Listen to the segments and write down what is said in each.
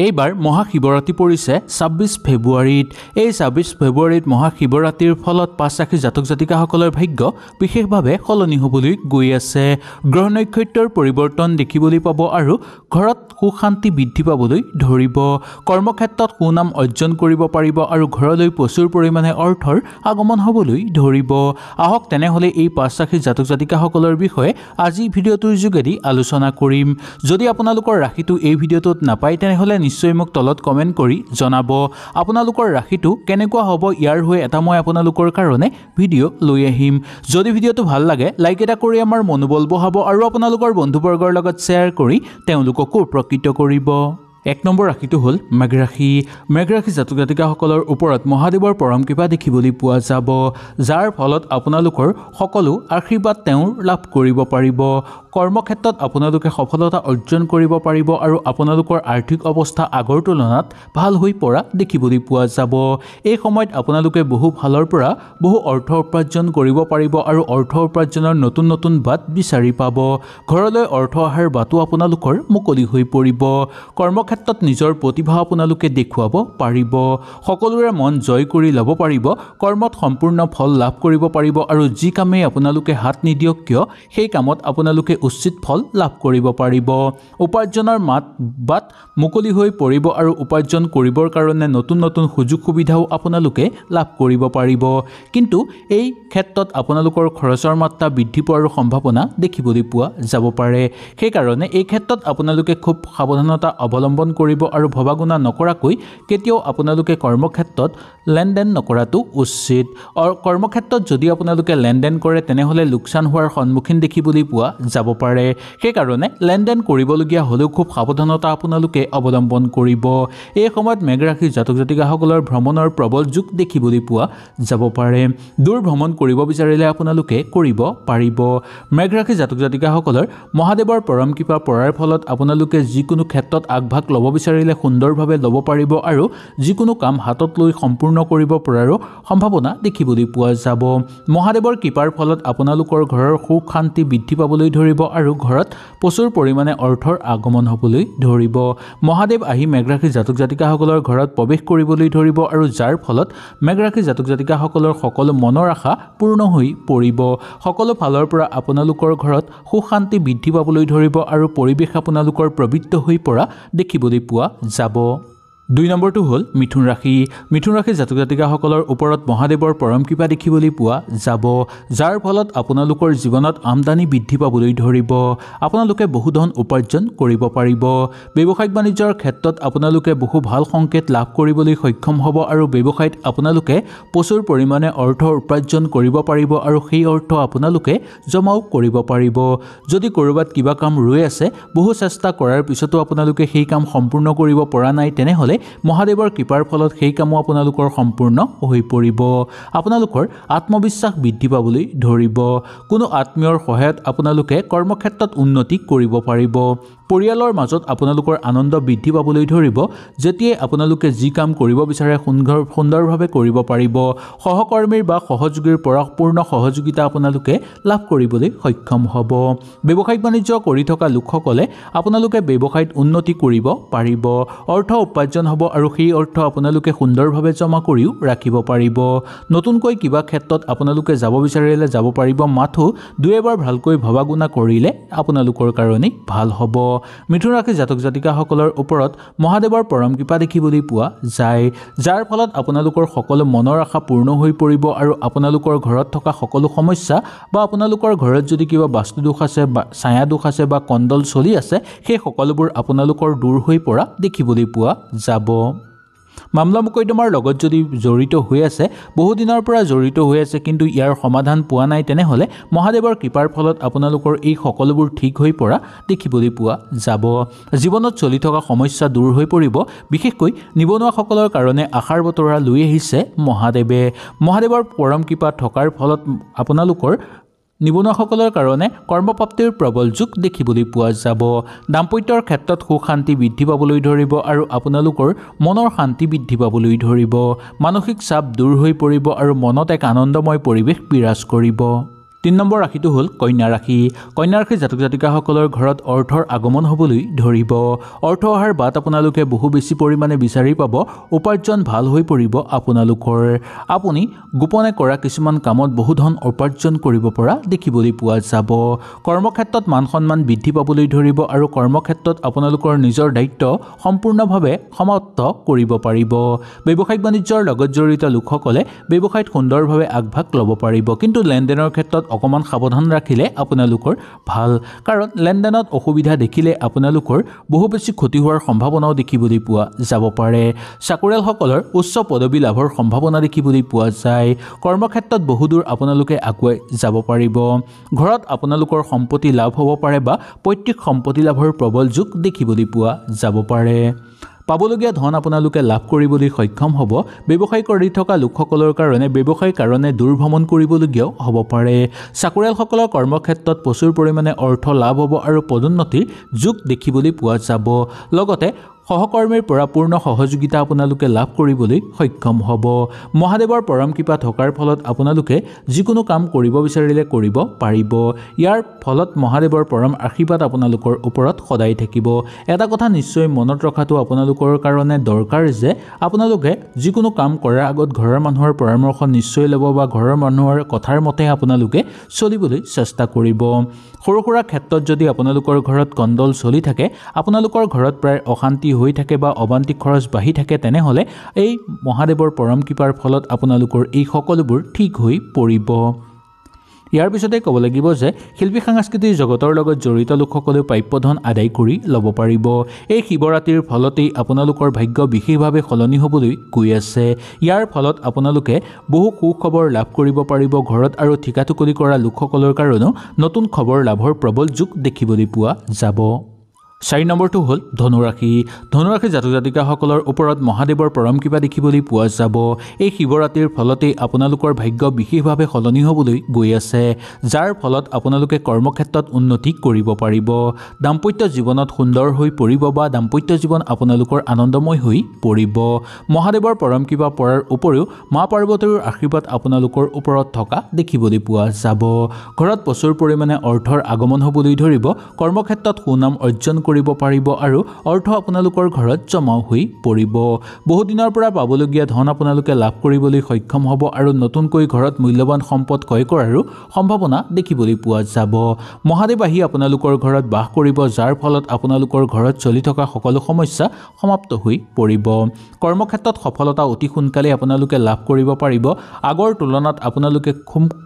এইবাৰ মহাশিৱৰাত্ৰি পৰিছে ২৬ ফেব্ৰুৱাৰীত। এই ২৬ ফেব্ৰুৱাৰীত মহাশিৱৰাত্ৰিৰ ফলত পাঁচ ৰাশিৰ জাতক জাতিকাসকলৰ ভাগ্য বিশেষভাৱে সলনি হ'বলৈ গৈ আছে। গ্ৰহ নক্ষত্ৰৰ পৰিৱৰ্তন দেখিবলৈ পাব আৰু ঘৰত সুখ শান্তি বৃদ্ধি পাবলৈ ধৰিব। কৰ্মক্ষেত্ৰত সুনাম অৰ্জন কৰিব পাৰিব আৰু ঘৰলৈ প্ৰচুৰ পৰিমাণে অৰ্থৰ আগমন হ'বলৈ ধৰিব। আহক তেনেহ'লে এই পাঁচ ৰাশিৰ জাতক জাতিকাসকলৰ বিষয়ে আজি ভিডিঅ'টোৰ যোগেদি আলোচনা কৰিম। যদি আপোনালোকৰ ৰাশিটো এই ভিডিঅ'টোত নাপায় তেনেহ'লে নিশ্চয় মোক তলত কমেণ্ট কৰি জনাব আপোনালোকৰ ৰাশিটো কেনেকুৱা হ'ব। ইয়াৰ হৈ এটা মই আপোনালোকৰ কাৰণে ভিডিঅ' লৈ আহিম। যদি ভিডিঅ'টো ভাল লাগে লাইক এটা কৰি আমাৰ মনোবল বঢ়াব আৰু আপোনালোকৰ বন্ধুবৰ্গৰ লগত শ্বেয়াৰ কৰি তেওঁলোককো উপকৃত কৰিব। ১ নম্বৰ ৰাশিটো হ'ল মেঘ ৰাশি। মেঘ ৰাশি জাতক জাতিকাসকলৰ ওপৰত মহাদেৱৰ পৰম কৃপা দেখিবলৈ পোৱা যাব, যাৰ ফলত আপোনালোকৰ সকলো আশীৰ্বাদ তেওঁৰ লাভ কৰিব পাৰিব। কৰ্মক্ষেত্ৰত আপোনালোকে সফলতা অৰ্জন কৰিব পাৰিব আৰু আপোনালোকৰ আৰ্থিক অৱস্থা আগৰ তুলনাত ভাল হৈ পৰা দেখিবলৈ পোৱা যাব। এই সময়ত আপোনালোকে বহু ফালৰ পৰা বহু অৰ্থ উপাৰ্জন কৰিব পাৰিব আৰু অৰ্থ উপাৰ্জনৰ নতুন নতুন বাট বিচাৰি পাব। ঘৰলৈ অৰ্থ অহাৰ বাটো আপোনালোকৰ মুকলি হৈ পৰিব। কৰ্মক্ষেত্ৰত নিজৰ প্ৰতিভা আপোনালোকে দেখুৱাব পাৰিব। সকলোৰে মন জয় কৰি ল'ব পাৰিব। কৰ্মত সম্পূৰ্ণ ফল লাভ কৰিব পাৰিব আৰু যি কামেই আপোনালোকে হাত নিদিয়ক কিয় সেই কামত আপোনালোকে উচিত ফল লাভ কৰিব পাৰিব। উপাৰ্জনৰ বাট মুকলি হৈ পৰিব আৰু উপাৰ্জন কৰিবৰ কাৰণে নতুন নতুন সুযোগ সুবিধাও আপোনালোকে লাভ কৰিব পাৰিব। কিন্তু এই ক্ষেত্ৰত আপোনালোকৰ খৰচৰ মাত্ৰা বৃদ্ধি পোৱাৰ সম্ভাৱনা দেখিবলৈ পোৱা যাব পাৰে। সেইকাৰণে এই ক্ষেত্ৰত আপোনালোকে খুব সাৱধানতা অৱলম্বন কৰিব আৰু ভবাগুণা নকৰাকৈ কেতিয়াও আপোনালোকে কৰ্মক্ষেত্ৰত লেনদেন নকৰাটো উচিত। কৰ্মক্ষেত্ৰত যদি আপোনালোকে লেনদেন কৰে তেনেহ'লে লোকচান হোৱাৰ সন্মুখীন দেখিবলৈ পোৱা যাব পাৰে। সেইকাৰণে লেনদেন কৰিবলগীয়া হ'লেও খুব সাৱধানতা আপোনালোকে অৱলম্বন কৰিব। এই সময়ত মেঘ ৰাশিৰ জাতক জাতিকাসকলৰ ভ্ৰমণৰ প্ৰবল যোগ দেখিবলৈ পোৱা যাব পাৰে। দূৰ ভ্ৰমণ কৰিব বিচাৰিলে আপোনালোকে কৰিব পাৰিব। মেঘ ৰাশিৰ জাতক জাতিকাসকলৰ মহাদেৱৰ পৰম কৃপা পৰাৰ ফলত আপোনালোকে যিকোনো ক্ষেত্ৰত আগভাগ ল'ব বিচাৰিলে সুন্দৰভাৱে ল'ব পাৰিব আৰু যিকোনো কাম হাতত লৈ সম্পূৰ্ণ কৰিব পৰাৰো সম্ভাৱনা দেখিবলৈ পোৱা যাব। মহাদেৱৰ কৃপাৰ ফলত আপোনালোকৰ ঘৰৰ সুখ শান্তি বৃদ্ধি পাবলৈ ধৰিব আৰু ঘৰত প্ৰচুৰ পৰিমাণে অৰ্থৰ আগমন হ'বলৈ ধৰিব। মহাদেৱ আহি মেঘ ৰাশিৰ জাতক জাতিকাসকলৰ ঘৰত প্ৰৱেশ কৰিবলৈ ধৰিব আৰু যাৰ ফলত মেঘ ৰাশিৰ জাতক জাতিকাসকলৰ সকলো মনৰ আশা পূৰ্ণ হৈ পৰিব। সকলো ফালৰ পৰা আপোনালোকৰ ঘৰত সুখ শান্তি বৃদ্ধি পাবলৈ ধৰিব আৰু পৰিৱেশ আপোনালোকৰ পবিত্ৰ হৈ পৰা দেখিবলৈ পোৱা যাব। ২ নম্বৰটো হ'ল মিথুন ৰাশি। মিথুন ৰাশিৰ জাতক জাতিকাসকলৰ ওপৰত মহাদেৱৰ পৰম কৃপা দেখিবলৈ পোৱা যাব, যাৰ ফলত আপোনালোকৰ জীৱনত আমদানি বৃদ্ধি পাবলৈ ধৰিব। আপোনালোকে বহু ধন উপাৰ্জন কৰিব পাৰিব। ব্যৱসায়িক বাণিজ্যৰ ক্ষেত্ৰত আপোনালোকে বহু ভাল সংকেত লাভ কৰিবলৈ সক্ষম হ'ব আৰু ব্যৱসায়ত আপোনালোকে প্ৰচুৰ পৰিমাণে অৰ্থ উপাৰ্জন কৰিব পাৰিব আৰু সেই অৰ্থ আপোনালোকে জমাও কৰিব পাৰিব। যদি ক'ৰবাত কিবা কাম ৰৈ আছে, বহু চেষ্টা কৰাৰ পিছতো আপোনালোকে সেই কাম সম্পূৰ্ণ কৰিব পৰা নাই তেনেহ'লে মহাদেৱৰ কৃপাৰ ফলত সেই কামো আপোনালোকৰ সম্পূৰ্ণ হৈ পৰিব। আপোনালোকৰ আত্মবিশ্বাস বৃদ্ধি পাবলৈ ধৰিব। কোনো আত্মীয়ৰ সহায়ত আপোনালোকে কৰ্মক্ষেত্ৰত উন্নতি কৰিব পাৰিব। পৰিয়ালৰ মাজত আপোনালোকৰ আনন্দ বৃদ্ধি পাবলৈ ধৰিব। যেতিয়াই আপোনালোকে যি কাম কৰিব বিচাৰে সুন্দৰভাৱে কৰিব পাৰিব। সহকৰ্মীৰ বা সহযোগীৰ পৰা পূৰ্ণ সহযোগিতা আপোনালোকে লাভ কৰিবলৈ সক্ষম হ'ব। ব্যৱসায়িক বাণিজ্য কৰি থকা লোকসকলে আপোনালোকে ব্যৱসায়ত উন্নতি কৰিব পাৰিব। অৰ্থ উপাৰ্জন হ'ব আৰু সেই অৰ্থ আপোনালোকে সুন্দৰভাৱে জমা কৰিও ৰাখিব পাৰিব। নতুনকৈ কিবা ক্ষেত্ৰত আপোনালোকে যাব বিচাৰিলে যাব পাৰিব, মাথো ২-এবাৰ ভালকৈ ভবাগুণা কৰিলে আপোনালোকৰ কাৰণেই ভাল হ'ব। মিথুন ৰাশিৰ জাতক জাতিকাসকলৰ ওপৰত মহাদেৱৰ পৰম কৃপা দেখিবলৈ পোৱা যায়, যাৰ ফলত আপোনালোকৰ সকলো মনৰ আশা পূৰ্ণ হৈ পৰিব আৰু আপোনালোকৰ ঘৰত থকা সকলো সমস্যা বা আপোনালোকৰ ঘৰত যদি কিবা বাস্তু দোষ আছে বা ছায়া দোষ আছে বা কণ্ডল চলি আছে সেই সকলোবোৰ আপোনালোকৰ দূৰ হৈ পৰা দেখিবলৈ পোৱা যাব। মামলা মোকদ্দমাৰ লগত যদি জড়িত হৈ আছে, বহুদিনৰ পৰা জড়িত হৈ আছে কিন্তু ইয়াৰ সমাধান পোৱা নাই তেনেহ'লে মহাদেৱৰ কৃপাৰ ফলত আপোনালোকৰ এই সকলোবোৰ ঠিক হৈ পৰা দেখিবলৈ পোৱা যাব। জীৱনত চলি থকা সমস্যা দূৰ হৈ পৰিব। বিশেষকৈ নিবনুৱাসকলৰ কাৰণে আশাৰ বতৰা লৈ আহিছে মহাদেৱে। মহাদেৱৰ পৰম কৃপা থকাৰ ফলত আপোনালোকৰ নিবনুৱাসকলৰ কাৰণে কৰ্মপ্ৰাপ্তিৰ প্ৰবল যোগ দেখিবলৈ পোৱা যাব। দাম্পত্যৰ ক্ষেত্ৰত সুখ শান্তি বৃদ্ধি পাবলৈ ধৰিব আৰু আপোনালোকৰ মনৰ শান্তি বৃদ্ধি পাবলৈ ধৰিব। মানসিক চাপ দূৰ হৈ পৰিব আৰু মনত এক আনন্দময় পৰিৱেশ বিৰাজ কৰিব। 3 নম্বৰ ৰাশিটো হ'ল কন্যা ৰাশি। কন্যা ৰাশিৰ জাতক জাতিকাসকলৰ ঘৰত অৰ্থৰ আগমন হ'বলৈ ধৰিব। অৰ্থ অহাৰ বাট আপোনালোকে বহু বেছি পৰিমাণে বিচাৰি পাব। উপাৰ্জন ভাল হৈ পৰিব আপোনালোকৰ। আপুনি গোপনে কৰা কিছুমান কামত বহু ধন উপাৰ্জন কৰিব পৰা দেখিবলৈ পোৱা যাব। কৰ্মক্ষেত্ৰত মান সন্মান বৃদ্ধি পাবলৈ ধৰিব আৰু কৰ্মক্ষেত্ৰত আপোনালোকৰ নিজৰ দায়িত্ব সম্পূৰ্ণভাৱে সমাপ্ত কৰিব পাৰিব। ব্যৱসায়িক বাণিজ্যৰ লগত জড়িত লোকসকলে ব্যৱসায়ত সুন্দৰভাৱে আগভাগ ল'ব পাৰিব, কিন্তু লেনদেনৰ ক্ষেত্ৰত অকণমান সাৱধান ৰাখিলে আপোনালোকৰ ভাল, কাৰণ লেনদেনত অসুবিধা দেখিলে আপোনালোকৰ বহু বেছি ক্ষতি হোৱাৰ সম্ভাৱনাও দেখিবলৈ পোৱা যাব পাৰে। চাকৰিয়ালসকলৰ উচ্চ পদবী লাভৰ সম্ভাৱনা দেখিবলৈ পোৱা যায়। কৰ্মক্ষেত্ৰত বহুদূৰ আপোনালোকে আগুৱাই যাব পাৰিব। ঘৰত আপোনালোকৰ সম্পত্তি লাভ হ'ব পাৰে বা পৈতৃক সম্পত্তি লাভৰ প্ৰবল যোগ দেখিবলৈ পোৱা যাব পাৰে। পাবলগীয়া ধন আপোনালোকে লাভ কৰিবলৈ সক্ষম হ'ব। ব্যৱসায় কৰি থকা লোকসকলৰ কাৰণে ব্যৱসায়ৰ কাৰণে দূৰ ভ্ৰমণ কৰিবলগীয়াও হ'ব পাৰে। চাকৰিয়ালসকলৰ কৰ্মক্ষেত্ৰত প্ৰচুৰ পৰিমাণে অৰ্থ লাভ হ'ব আৰু পদোন্নতিৰ যোগ দেখিবলৈ পোৱা যাব। লগতে সহকৰ্মীৰ পৰা পূৰ্ণ সহযোগিতা আপোনালোকে লাভ কৰিবলৈ সক্ষম হ'ব। মহাদেৱৰ পৰম কৃপা থকাৰ ফলত আপোনালোকে যিকোনো কাম কৰিব বিচাৰিলে কৰিব পাৰিব। ইয়াৰ ফলত মহাদেৱৰ পৰম আশীৰ্বাদ আপোনালোকৰ ওপৰত সদায় থাকিব। এটা কথা নিশ্চয় মনত ৰখাটো আপোনালোকৰ কাৰণে দৰকাৰ যে আপোনালোকে যিকোনো কাম কৰাৰ আগত ঘৰৰ মানুহৰ পৰামৰ্শ নিশ্চয় ল'ব বা ঘৰৰ মানুহৰ কথাৰ মতে আপোনালোকে চলিবলৈ চেষ্টা কৰিব। সৰু সুৰা ক্ষেত্ৰত যদি আপোনালোকৰ ঘৰত কণ্ডল চলি থাকে, আপোনালোকৰ ঘৰত প্ৰায় অশান্তি হৈ থাকে বা অবান্তিক খৰচ বাঢ়ি থাকে, তেনেহ'লে এই মহাদেৱৰ পৰম কৃপাৰ ফলত আপোনালোকৰ এই সকলোবোৰ ঠিক হৈ পৰিব। ইয়াৰ পিছতে ক'ব লাগিব যে শিল্পী সাংস্কৃতিক জগতৰ লগত জড়িত লোকসকলেও প্ৰাপ্য ধন আদায় কৰি ল'ব পাৰিব। এই শিৱৰাত্ৰিৰ ফলতেই আপোনালোকৰ ভাগ্য বিশেষভাৱে সলনি হ'বলৈ গৈ আছে। ইয়াৰ ফলত আপোনালোকে বহু সুখবৰ লাভ কৰিব পাৰিব। ঘৰত আৰু ঠিকাটুকলি কৰা লোকসকলৰ কাৰণেও নতুন খবৰ লাভৰ প্ৰবল যোগ দেখিবলৈ পোৱা যাব। 4 নম্বৰটো হ'ল ধনুৰাশি। ধনুৰাশিৰ জাতক জাতিকাসকলৰ ওপৰত মহাদেৱৰ পৰম কৃপা দেখিবলৈ পোৱা যাব। এই শিৱৰাত্ৰিৰ ফলতেই আপোনালোকৰ ভাগ্য বিশেষভাৱে সলনি হ'বলৈ গৈ আছে, যাৰ ফলত আপোনালোকে কৰ্মক্ষেত্ৰত উন্নতি কৰিব পাৰিব। দাম্পত্য জীৱনত সুন্দৰ হৈ পৰিব বা দাম্পত্য জীৱন আপোনালোকৰ আনন্দময় হৈ পৰিব। মহাদেৱৰ পৰম কৃপা পৰাৰ উপৰিও মা পাৰ্বতীৰ আশীৰ্বাদ আপোনালোকৰ ওপৰত থকা দেখিবলৈ পোৱা যাব। ঘৰত প্ৰচুৰ পৰিমাণে অৰ্থৰ আগমন হ'বলৈ ধৰিব। কৰ্মক্ষেত্ৰত সুনাম অৰ্জন কৰিব পাৰিব আৰু অৰ্থ আপোনালোকৰ ঘৰত জমা হৈ পৰিব। বহুদিনৰ পৰা পাবলগীয়া ধন আপোনালোকে লাভ কৰিবলৈ সক্ষম হ'ব আৰু নতুনকৈ ঘৰত মূল্যৱান সম্পদ ক্ৰয় কৰাৰো সম্ভাৱনা দেখিবলৈ পোৱা যাব। মহাদেৱ আহি আপোনালোকৰ ঘৰত বাস কৰিব, যাৰ ফলত আপোনালোকৰ ঘৰত চলি থকা সকলো সমস্যা সমাপ্ত হৈ পৰিব। কৰ্মক্ষেত্ৰত সফলতা অতি সোনকালে আপোনালোকে লাভ কৰিব পাৰিব। আগৰ তুলনাত আপোনালোকে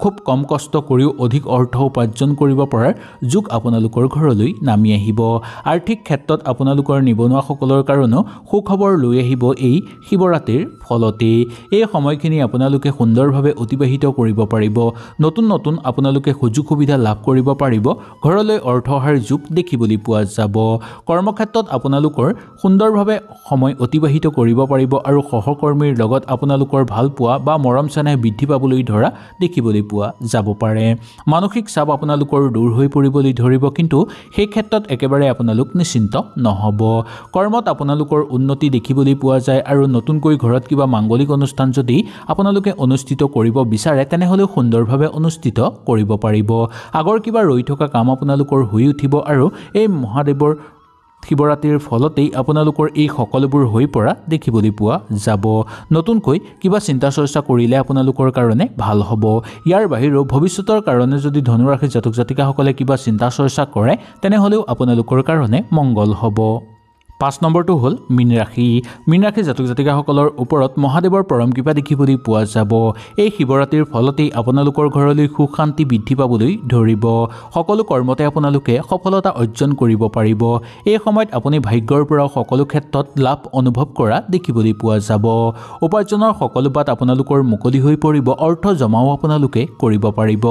খুব কম কষ্ট কৰিও অধিক অৰ্থ উপাৰ্জন কৰিব পৰাৰ যোগ আপোনালোকৰ ঘৰলৈ নামি আহিব। আৰ্থিক ক্ষেত্ৰত আপোনালোকৰ নিবনুৱাসকলৰ কাৰণেও সুখবৰ লৈ আহিব এই শিৱৰাত্ৰিৰ ফলতেই। এই সময়খিনি আপোনালোকে সুন্দৰভাৱে অতিবাহিত কৰিব পাৰিব। নতুন নতুন আপোনালোকে সুযোগ সুবিধা লাভ কৰিব পাৰিব। ঘৰলৈ অৰ্থ অহাৰ যোগ দেখিবলৈ পোৱা যাব। কৰ্মক্ষেত্ৰত আপোনালোকৰ সুন্দৰভাৱে সময় অতিবাহিত কৰিব পাৰিব আৰু সহকৰ্মীৰ লগত আপোনালোকৰ ভাল পোৱা বা মৰম চেনেহ বৃদ্ধি পাবলৈ ধৰা দেখিবলৈ পোৱা যাব পাৰে। মানসিক চাপ আপোনালোকৰ দূৰ হৈ পৰিবলৈ ধৰিব, কিন্তু সেই ক্ষেত্ৰত একেবাৰে আপোনালোক নিশ্চিন্ত নহ'ব। কৰ্মত আপোনালোকৰ উন্নতি দেখিবলৈ পোৱা যায় আৰু নতুনকৈ ঘৰত কিবা মাংগলিক অনুষ্ঠান যদি আপোনালোকে অনুষ্ঠিত কৰিব বিচাৰে, তেনেহ'লেও সুন্দৰভাৱে অনুষ্ঠিত কৰিব পাৰিব। আগৰ কিবা ৰৈ থকা কাম আপোনালোকৰ হৈ উঠিব আৰু এই মহাদেৱৰ শিৱৰাত্ৰিৰ ফলতেই আপোনালোকৰ এই সকলোবোৰ হৈ পৰা দেখিবলৈ পোৱা যাব। নতুনকৈ কিবা চিন্তা চৰ্চা কৰিলে আপোনালোকৰ কাৰণে ভাল হ'ব। ইয়াৰ বাহিৰেও ভৱিষ্যতৰ কাৰণে যদি ধনুৰাশিৰ জাতক জাতিকাসকলে কিবা চিন্তা চৰ্চা কৰে, তেনেহ'লেও আপোনালোকৰ কাৰণে মংগল হ'ব। 5 নম্বৰটো হ'ল মীন ৰাশি। মীন ৰাশিৰ জাতক জাতিকাসকলৰ ওপৰত মহাদেৱৰ পৰম কৃপা দেখিবলৈ পোৱা যাব। এই শিৱৰাত্ৰিৰ ফলতেই আপোনালোকৰ ঘৰলৈ সুখ শান্তি বৃদ্ধি পাবলৈ ধৰিব। সকলো কৰ্মতে আপোনালোকে সফলতা অৰ্জন কৰিব পাৰিব। এই সময়ত আপুনি ভাগ্যৰ পৰাও সকলো ক্ষেত্ৰত লাভ অনুভৱ কৰা দেখিবলৈ পোৱা যাব। উপাৰ্জনৰ সকলো বাট আপোনালোকৰ মুকলি হৈ পৰিব। অৰ্থ জমাও আপোনালোকে কৰিব পাৰিব।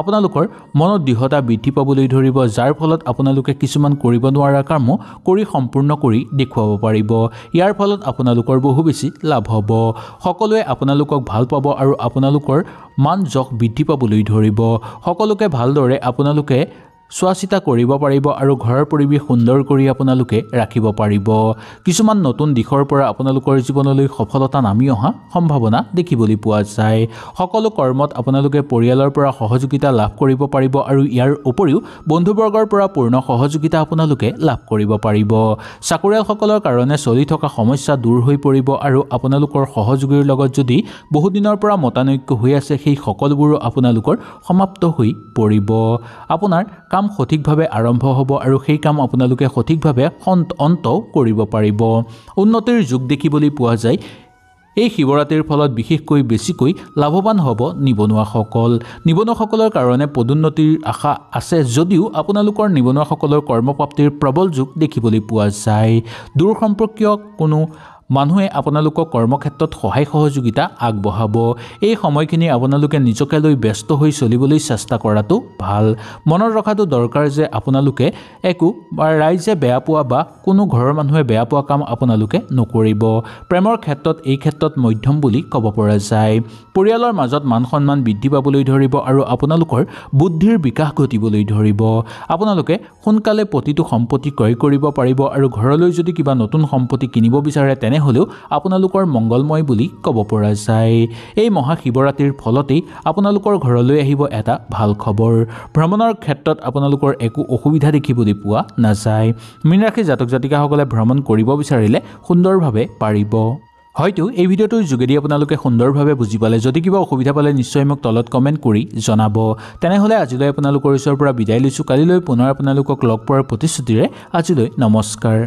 আপোনালোকৰ মনত দৃঢ়তা বৃদ্ধি পাবলৈ ধৰিব, যাৰ ফলত আপোনালোকে কিছুমান কৰিব নোৱাৰা কামো কৰি সম্পূৰ্ণ কৰি দেখুৱাব পাৰিব। ইয়াৰ ফলত আপোনালোকৰ বহু বেছি লাভ হ'ব। সকলোৱে আপোনালোকক ভাল পাব আৰু আপোনালোকৰ মান যশ বৃদ্ধি পাবলৈ ধৰিব। সকলোকে ভালদৰে আপোনালোকে চোৱাচিতা কৰিব পাৰিব আৰু ঘৰৰ পৰিৱেশ সুন্দৰ কৰি আপোনালোকে ৰাখিব পাৰিব। কিছুমান নতুন দিশৰ পৰা আপোনালোকৰ জীৱনলৈ সফলতা নামি অহা সম্ভাৱনা দেখিবলৈ পোৱা যায়। সকলো কৰ্মত আপোনালোকে পৰিয়ালৰ পৰা সহযোগিতা লাভ কৰিব পাৰিব আৰু ইয়াৰ উপৰিও বন্ধুবৰ্গৰ পৰা পূৰ্ণ সহযোগিতা আপোনালোকে লাভ কৰিব পাৰিব। চাকৰিয়ালসকলৰ কাৰণে চলি থকা সমস্যা দূৰ হৈ পৰিব আৰু আপোনালোকৰ সহযোগীৰ লগত যদি বহুদিনৰ পৰা মতানৈক্য হৈ আছে সেই সকলোবোৰো আপোনালোকৰ সমাপ্ত হৈ পৰিব। আপোনাৰ কাম সঠিকভাৱে আৰম্ভ হ'ব আৰু সেই কাম আপোনালোকে সঠিকভাৱে অন্তও কৰিব পাৰিব। উন্নতিৰ যুগ দেখিবলৈ পোৱা যায়। এই শিৱৰাত্ৰিৰ ফলত বিশেষকৈ বেছিকৈ লাভৱান হ'ব নিবনুৱাসকল। নিবনুৱাসকলৰ কাৰণে পদোন্নতিৰ আশা আছে যদিও আপোনালোকৰ নিবনুৱাসকলৰ কৰ্মপ্ৰাপ্তিৰ প্ৰবল যুগ দেখিবলৈ পোৱা যায়। দূৰ সম্পৰ্কীয় কোনো মানুহে আপোনালোকক কৰ্মক্ষেত্ৰত সহায় সহযোগিতা আগবঢ়াব। এই সময়খিনি আপোনালোকে নিজকে লৈ ব্যস্ত হৈ চলিবলৈ চেষ্টা কৰাটো ভাল। মনত ৰখাটো দৰকাৰ যে আপোনালোকে একো ৰাইজে বেয়া পোৱা বা কোনো ঘৰৰ মানুহে বেয়া পোৱা কাম আপোনালোকে নকৰিব। প্ৰেমৰ ক্ষেত্ৰত এই ক্ষেত্ৰত মধ্যম বুলি ক'ব পৰা যায়। পৰিয়ালৰ মাজত মান সন্মান বৃদ্ধি পাবলৈ ধৰিব আৰু আপোনালোকৰ বুদ্ধিৰ বিকাশ ঘটিবলৈ ধৰিব। আপোনালোকে সোনকালে প্ৰতিটো সম্পত্তি ক্ৰয় কৰিব পাৰিব আৰু ঘৰলৈ যদি কিবা নতুন সম্পত্তি কিনিব বিচাৰে তেনেহ'লেও আপোনালোকৰ মংগলময় বুলি ক'ব পৰা যায়। এই মহাশিৱৰাত্ৰিৰ ফলতেই আপোনালোকৰ ঘৰলৈ আহিব এটা ভাল খবৰ। ভ্ৰমণৰ ক্ষেত্ৰত আপোনালোকৰ একো অসুবিধা দেখিবলৈ পোৱা নাযায়। মীন ৰাশিৰ জাতক জাতিকাসকলে ভ্ৰমণ কৰিব বিচাৰিলে সুন্দৰভাৱে পাৰিব। হয়তো এই ভিডিঅ'টোৰ যোগেদি আপোনালোকে সুন্দৰভাৱে বুজি পালে। যদি কিবা অসুবিধা পালে নিশ্চয় মোক তলত কমেণ্ট কৰি জনাব। তেনেহ'লে আজিলৈ আপোনালোকৰ ওচৰৰ পৰা বিদায় লৈছোঁ। কালিলৈ পুনৰ আপোনালোকক লগ পোৱাৰ প্ৰতিশ্ৰুতিৰে আজিলৈ নমস্কাৰ।